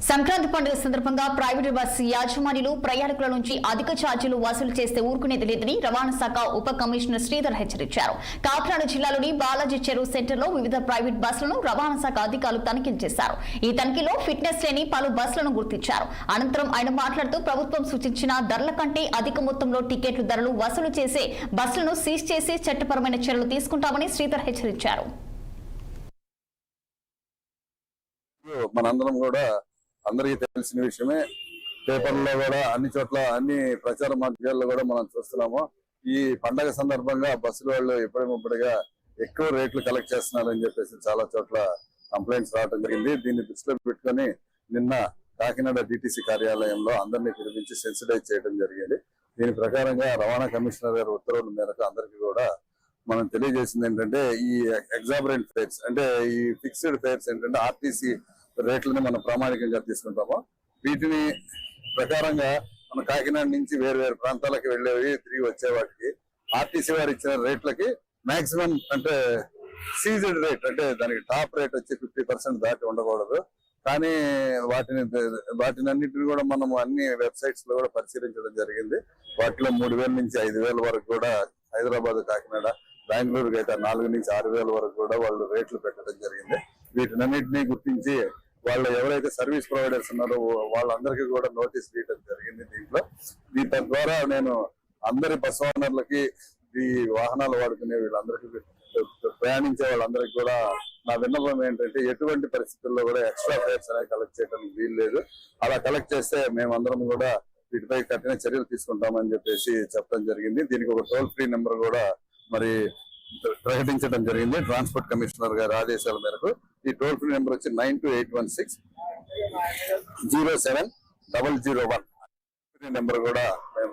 సంక్రాంతి పండుగ సందర్భంగా private bus యాజమాన్యులు ప్రయాణికుల నుంచి అధిక ఛార్జీలు వసూలు చేస్తే ఊరుకునేది లేదని రవాణా శాఖ ఉప కమిషనర్ శ్రీధర్ హెచ్చరించారు. కాకినాడ జిల్లాలోని బాలాజీ చెరువు సెంటర్లో వివిధ ప్రైవేట్ బస్సులను రవాణా శాఖ అధికారులు తనిఖీలు చేశారు. ఈ తనిఖీలో ఫిట్నెస్ లేని పలు బస్సులను గుర్తించారు. అనంతరం ఆయన మాట్లాడుతూ ప్రభుత్వం సూచించిన ధరల కంటే అధిక మొత్తంలో టికెట్లు ధరలు వసూలు చేసే బస్సులను సీజ్ చేసి చట్టపరమైన చర్యలు తీసుకుంటామని శ్రీధర్ హెచ్చరించారు. మనందరం కూడా అందరికీ తెలిసిన విషయమే. పేపర్లో కూడా అన్ని చోట్ల అన్ని ప్రచార మాధ్యమాల్లో కూడా మనం చూస్తున్నాము. ఈ పండగ సందర్భంగా బస్సుల వాళ్ళు ఇప్పటిగా ఎక్కువ రేట్లు కలెక్ట్ చేస్తున్నారని చెప్పేసి చాలా చోట్ల కంప్లైంట్స్ రావడం జరిగింది. దీన్ని దృష్టిలో పెట్టుకుని నిన్న కాకినాడ డిటిసి కార్యాలయంలో అందరినీ పిలిపించి సెన్సిటైజ్ చేయడం జరిగింది. దీని ప్రకారంగా రవాణా కమిషనర్ గారి ఉత్తర్వుల మేరకు అందరికీ కూడా మనం తెలియజేసింది ఏంటంటే, ఈ ఎగ్జాబరెంట్ ఫేర్స్ అంటే ఈ ఫిక్స్డ్ ఫేర్స్ ఏంటంటే ఆర్టీసీ రేట్లని మనం ప్రామాణికంగా తీసుకుంటాము. వీటిని ప్రకారంగా మన కాకినాడ నుంచి వేరు ప్రాంతాలకు వెళ్ళేవి తిరిగి వచ్చే వాటికి ఆర్టీసీ వారు ఇచ్చిన రేట్లకి మాక్సిమం అంటే సీజెడ్ రేట్ అంటే దానికి టాప్ రేట్ వచ్చి 50% దాటి ఉండకూడదు. కానీ వాటిని అన్నిటిని కూడా మనం అన్ని వెబ్సైట్స్ లో కూడా పరిశీలించడం జరిగింది. వాటిలో 3,000 నుంచి 5,000 వరకు కూడా హైదరాబాద్, కాకినాడ, బెంగళూరుకి అయితే 4,000 నుంచి 6,000 వరకు కూడా వాళ్ళు రేట్లు పెట్టడం జరిగింది. వీటినన్నింటినీ గుర్తించి వాళ్ళు ఎవరైతే సర్వీస్ ప్రొవైడర్స్ ఉన్నారో వాళ్ళందరికీ కూడా నోటీస్ ఇవ్వడం జరిగింది. దీని ద్వారా నేను అందరి బస్ ఓనర్లకి, ఈ వాహనాలు వాడుకునే వీళ్ళందరికీ, ప్రయాణించే వాళ్ళందరికీ కూడా నా విన్నపం ఏంటంటే, ఎటువంటి పరిస్థితుల్లో కూడా ఎక్స్ట్రా ఫేర్స్ అనేవి కలెక్ట్ చేయడానికి వీలు లేదు. అలా కలెక్ట్ చేస్తే మేమందరం కూడా వీటిపై కఠిన చర్యలు తీసుకుంటామని చెప్పేసి చెప్పడం జరిగింది. దీనికి ఒక టోల్ ఫ్రీ నెంబర్ కూడా మరి ప్రకటించడం జరిగింది ట్రాన్స్పోర్ట్ కమిషనర్ గారి ఆదేశాల మేరకు. ఈ టోల్ ఫ్రీ నెంబర్ వచ్చి 9281607001 నెంబర్ కూడా మేము